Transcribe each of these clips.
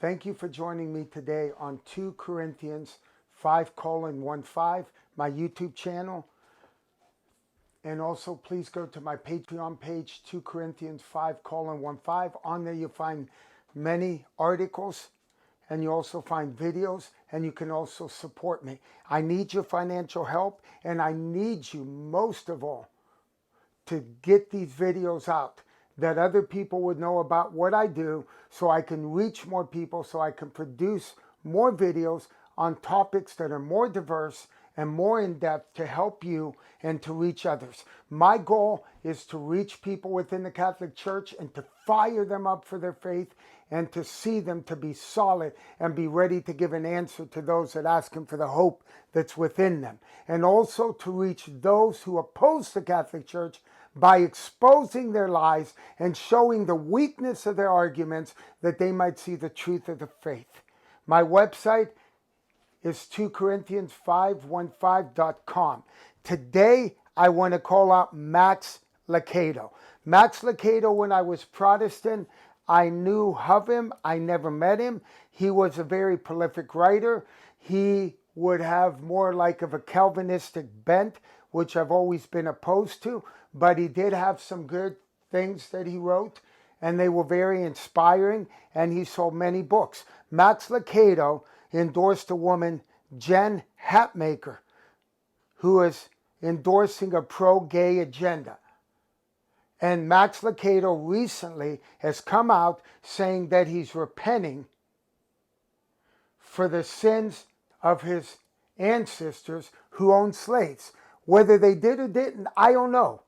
Thank you for joining me today on 2 Corinthians 5:15, my YouTube channel. And also please go to my Patreon page, 2 Corinthians 5:15. On there you'll find many articles and you also find videos, and you can also support me. I need your financial help, and I need you most of all to get these videos out, that other people would know about what I do, so I can reach more people, so I can produce more videos on topics that are more diverse and more in-depth to help you and to reach others. My goal is to reach people within the Catholic Church and to fire them up for their faith and to see them to be solid and be ready to give an answer to those that ask him for the hope that's within them. And also to reach those who oppose the Catholic Church by exposing their lies and showing the weakness of their arguments, that they might see the truth of the faith. My website is 2corinthians515.com. Today, I want to call out Max Lacado. Max Lacado, when I was Protestant, I knew of him. I never met him. He was a very prolific writer. He would have more like of a Calvinistic bent, which I've always been opposed to, but he did have some good things that he wrote, and they were very inspiring, and he sold many books. Max Lacado endorsed a woman, Jen Hatmaker, who is endorsing a pro-gay agenda. And Max Lacado recently has come out saying that he's repenting for the sins of his ancestors who owned slaves. Whether they did or didn't, I don't know.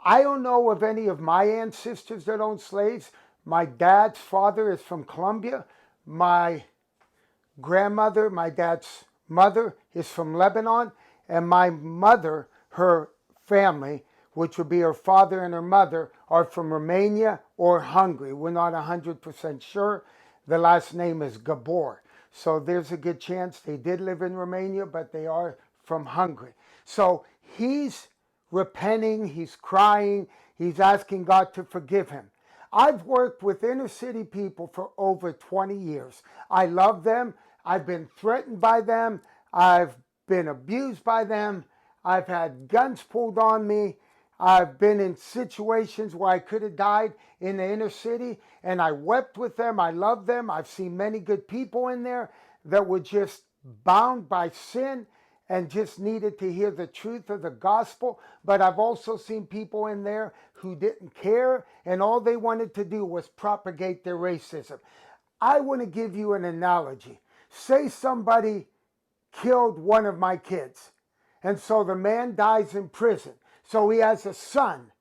I don't know of any of my ancestors that owned slaves. My dad's father is from Colombia. My grandmother, my dad's mother, is from Lebanon. And my mother, her family, which would be her father and her mother, are from Romania or Hungary. We're not 100% sure. The last name is Gabor. So there's a good chance they did live in Romania, but they are from Hungary. So he's repenting, he's crying, he's asking God to forgive him. I've worked with inner city people for over 20 years. I love them. I've been threatened by them. I've been abused by them. I've had guns pulled on me. I've been in situations where I could have died in the inner city, and I wept with them. I love them. I've seen many good people in there that were just bound by sin and just needed to hear the truth of the gospel. But I've also seen people in there who didn't care, and all they wanted to do was propagate their racism. I want to give you an analogy. Say somebody killed one of my kids, and so the man dies in prison. So he has a son.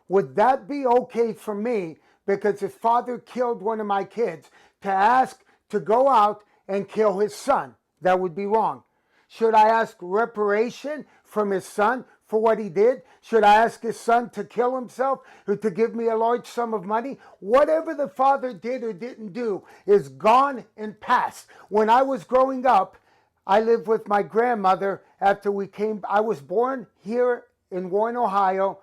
Would that be okay for me, because his father killed one of my kids, to ask to go out and kill his son? That would be wrong. Should I ask reparation from his son for what he did? Should I ask his son to kill himself or to give me a large sum of money? Whatever the father did or didn't do is gone and past. When I was growing up, I lived with my grandmother after we came. I was born here in Warren, Ohio.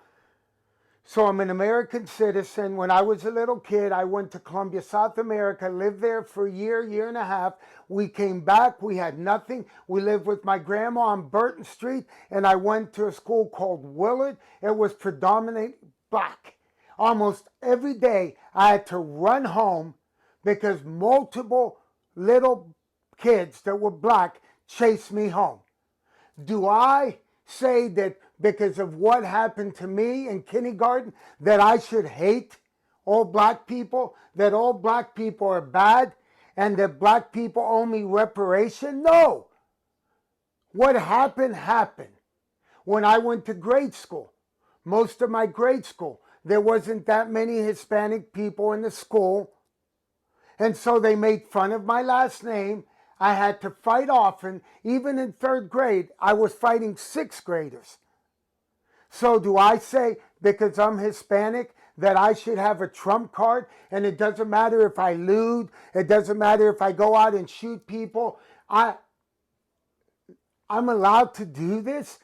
So I'm an American citizen. When I was a little kid, I went to Colombia, South America, lived there for a year and a half. We came back, we had nothing. We lived with my grandma on Burton Street, and I went to a school called Willard. It was predominantly black. Almost every day I had to run home because multiple little kids that were black chased me home. Do I say that because of what happened to me in kindergarten that I should hate all black people, that all black people are bad, and that black people owe me reparation? No. What happened, happened. When I went to grade school, most of my grade school, there wasn't that many Hispanic people in the school, and so they made fun of my last name. I had to fight often. Even in third grade, I was fighting sixth graders. So do I say, because I'm Hispanic, that I should have a trump card, and it doesn't matter if I loot, it doesn't matter if I go out and shoot people? I'm allowed to do this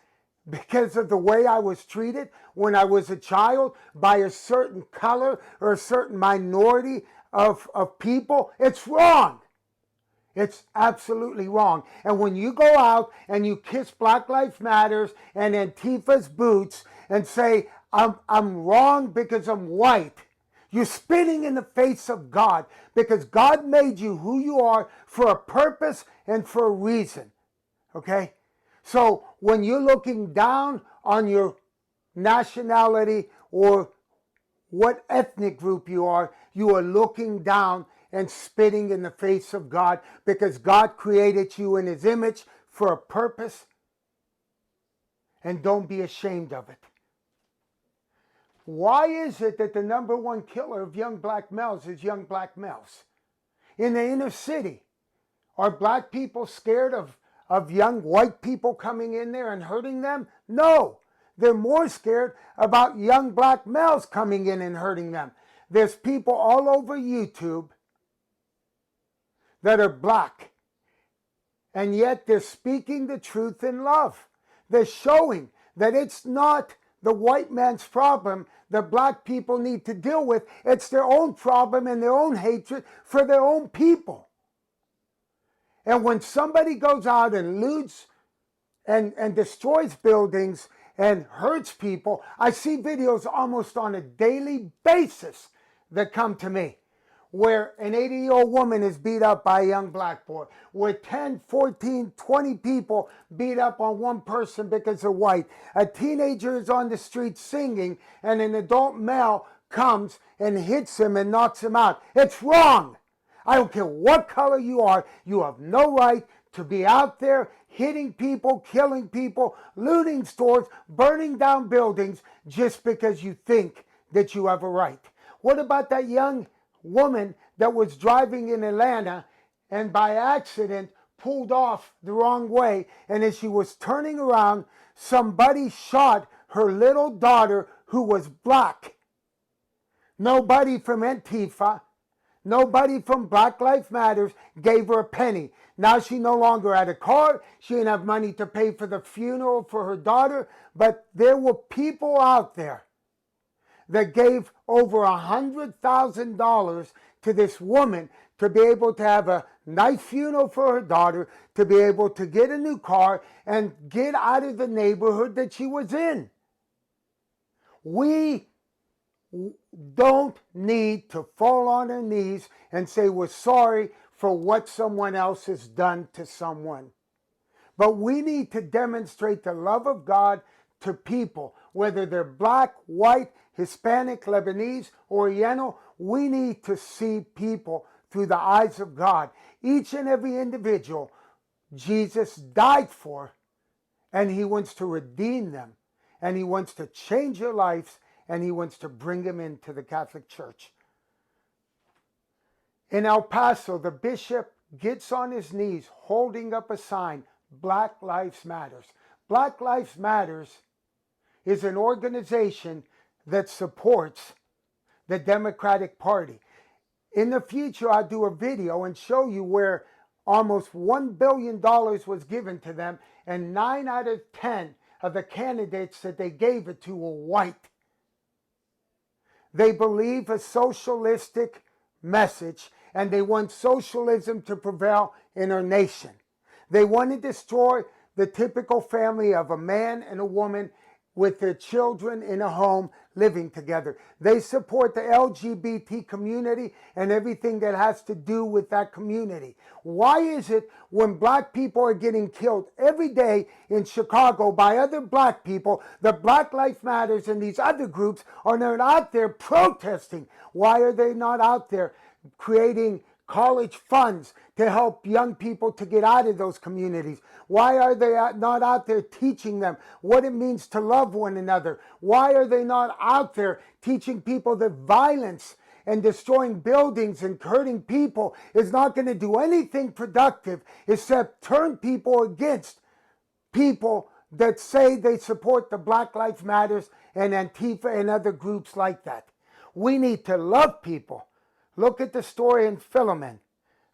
because of the way I was treated when I was a child by a certain color or a certain minority of people, it's wrong. It's absolutely wrong. And when you go out and you kiss Black Lives Matters and Antifa's boots and say, I'm wrong because I'm white, you're spitting in the face of God, because God made you who you are for a purpose and for a reason. Okay? So when you're looking down on your nationality or what ethnic group you are looking down and spitting in the face of God, because God created you in his image for a purpose, and don't be ashamed of it. Why is it that the number one killer of young black males is young black males? In the inner city, are black people scared of young white people coming in there and hurting them? No. They're more scared about young black males coming in and hurting them. There's people all over YouTube that are black, and yet they're speaking the truth in love. They're showing that it's not the white man's problem that black people need to deal with. It's their own problem and their own hatred for their own people. And when somebody goes out and loots and destroys buildings and hurts people, I see videos almost on a daily basis that come to me, where an 80-year-old woman is beat up by a young black boy, where 10, 14, 20 people beat up on one person because they're white. A teenager is on the street singing, and an adult male comes and hits him and knocks him out. It's wrong. I don't care what color you are. You have no right to be out there hitting people, killing people, looting stores, burning down buildings just because you think that you have a right. What about that young woman that was driving in Atlanta and by accident pulled off the wrong way, and as she was turning around, somebody shot her little daughter who was black? Nobody from Antifa, nobody from Black Lives Matters gave her a penny. Now she no longer had a car. She didn't have money to pay for the funeral for her daughter. But there were people out there that gave over $100,000 to this woman to be able to have a nice funeral for her daughter, to be able to get a new car and get out of the neighborhood that she was in. We don't need to fall on our knees and say we're sorry for what someone else has done to someone. But we need to demonstrate the love of God to people, whether they're black, white, Hispanic, Lebanese, Oriental. We need to see people through the eyes of God. Each and every individual Jesus died for, and he wants to redeem them, and he wants to change their lives, and he wants to bring them into the Catholic Church. In El Paso, the bishop gets on his knees holding up a sign, Black Lives Matters. Black Lives Matters is an organization that supports the Democratic Party. In the future, I'll do a video and show you where almost $1 billion was given to them, and 9 out of 10 of the candidates that they gave it to were white. They believe a socialistic message, and they want socialism to prevail in our nation. They want to destroy the typical family of a man and a woman with their children in a home living together. They support the LGBT community and everything that has to do with that community. Why is it when black people are getting killed every day in Chicago by other black people, the Black Lives Matters and these other groups are not out there protesting? Why are they not out there creating college funds to help young people to get out of those communities? Why are they not out there teaching them what it means to love one another? Why are they not out there teaching people that violence and destroying buildings and hurting people is not going to do anything productive except turn people against people that say they support the Black Lives Matters and Antifa and other groups like that? We need to love people. Look at the story in Philemon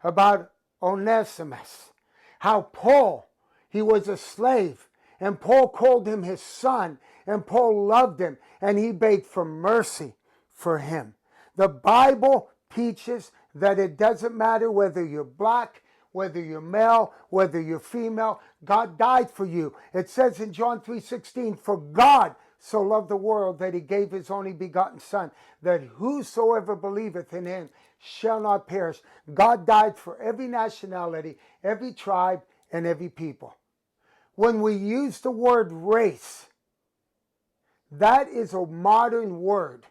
about Onesimus, how Paul, he was a slave, and Paul called him his son, and Paul loved him, and he begged for mercy for him. The Bible teaches that it doesn't matter whether you're black, whether you're male, whether you're female. God died for you. It says in John 3:16, for God so loved the world that he gave his only begotten Son, that whosoever believeth in him shall not perish. God died for every nationality, every tribe, and every people. When we use the word race, that is a modern word.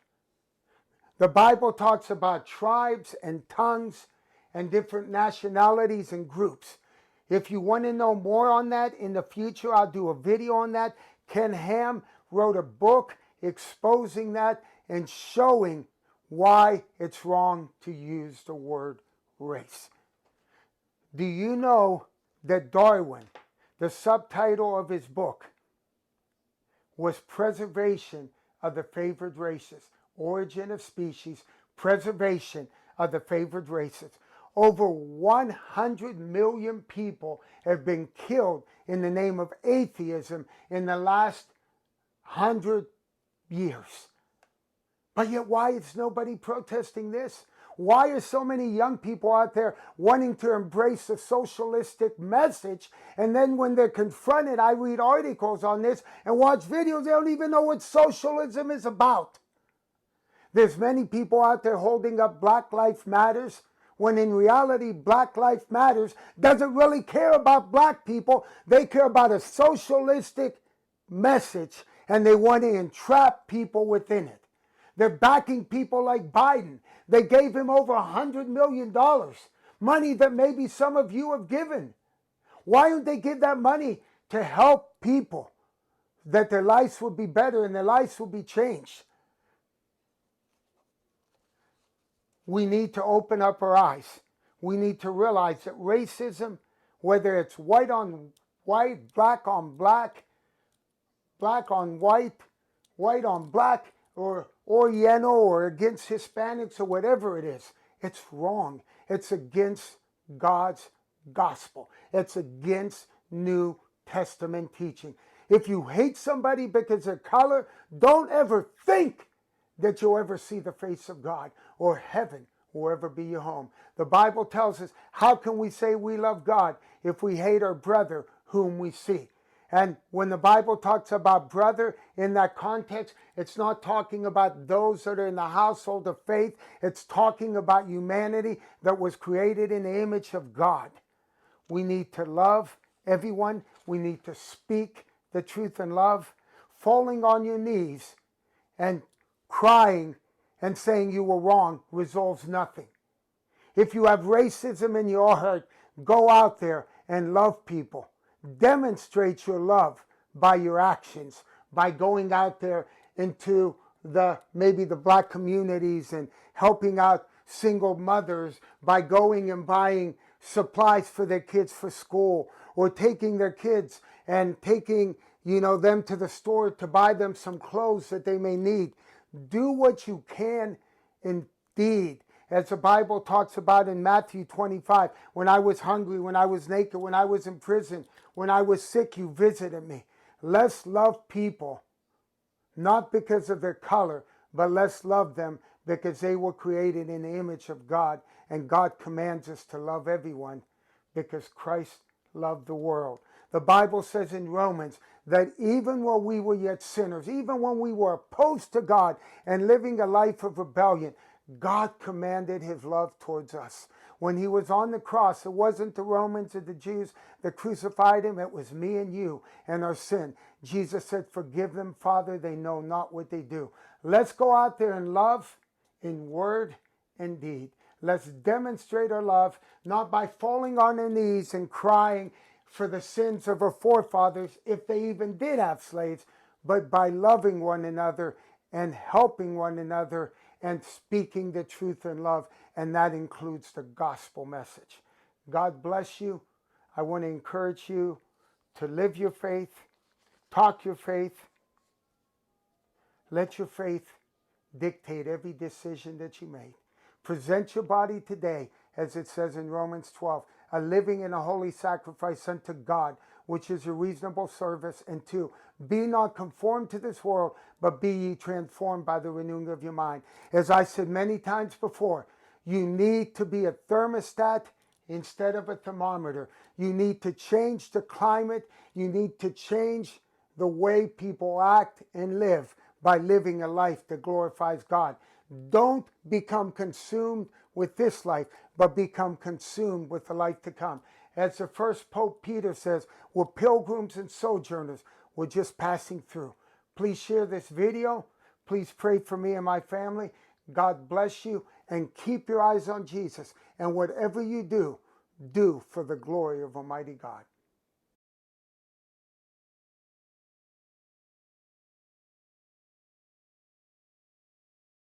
The Bible talks about tribes and tongues and different nationalities and groups. If you want to know more on that in the future, I'll do a video on that. Ken Ham wrote a book exposing that and showing why it's wrong to use the word race. Do you know that Darwin, the subtitle of his book, was Preservation of the Favored Races, Origin of Species, Preservation of the Favored Races. Over 100 million people have been killed in the name of atheism in the last 100 years. But yet, why is nobody protesting this? Why are so many young people out there wanting to embrace the socialistic message? And then when they're confronted, I read articles on this and watch videos, they don't even know what socialism is about. There's many people out there holding up Black Lives Matters, when in reality, Black Lives Matters doesn't really care about black people. They care about a socialistic message, and they want to entrap people within it. They're backing people like Biden. They gave him over $100 million, money that maybe some of you have given. Why don't they give that money to help people, that their lives would be better and their lives will be changed? We need to open up our eyes. We need to realize that racism, whether it's white on white, black on black, black on white, white on black, or Oriental, or against Hispanics, or whatever it is, it's wrong. It's against God's gospel. It's against New Testament teaching. If you hate somebody because of color, don't ever think that you'll ever see the face of God or heaven will ever be your home. The Bible tells us, how can we say we love God if we hate our brother whom we see? And when the Bible talks about brother in that context, it's not talking about those that are in the household of faith. It's talking about humanity that was created in the image of God. We need to love everyone. We need to speak the truth in love. Falling on your knees and crying and saying you were wrong resolves nothing. If you have racism in your heart, go out there and love people. Demonstrate your love by your actions, by going out there into maybe the black communities and helping out single mothers, by going and buying supplies for their kids for school, or taking their kids and taking them to the store to buy them some clothes that they may need. Do what you can indeed. As the Bible talks about in Matthew 25, when I was hungry, when I was naked, when I was in prison, when I was sick, you visited me. Let's love people, not because of their color, but let's love them because they were created in the image of God. And God commands us to love everyone because Christ loved the world. The Bible says in Romans that even while we were yet sinners, even when we were opposed to God and living a life of rebellion, God commanded his love towards us. When he was on the cross, it wasn't the Romans or the Jews that crucified him. It was me and you and our sin. Jesus said, forgive them, Father, they know not what they do. Let's go out there and love in word and deed. Let's demonstrate our love, not by falling on our knees and crying for the sins of our forefathers, if they even did have slaves, but by loving one another and helping one another and speaking the truth in love, and that includes the gospel message. God bless you. I want to encourage you to live your faith, talk your faith, let your faith dictate every decision that you make. Present your body today, as it says in Romans 12, a living and a holy sacrifice unto God, which is a reasonable service. And 2, be not conformed to this world, but be ye transformed by the renewing of your mind. As I said many times before, You need to be a thermostat instead of a thermometer. You need to change the climate. You need to change the way people act and live by living a life that glorifies God. Don't become consumed with this life, but become consumed with the life to come. As the first Pope Peter says, we're pilgrims and sojourners. We're just passing through. Please share this video. Please pray for me and my family. God bless you, and keep your eyes on Jesus. And whatever you do, do for the glory of Almighty God.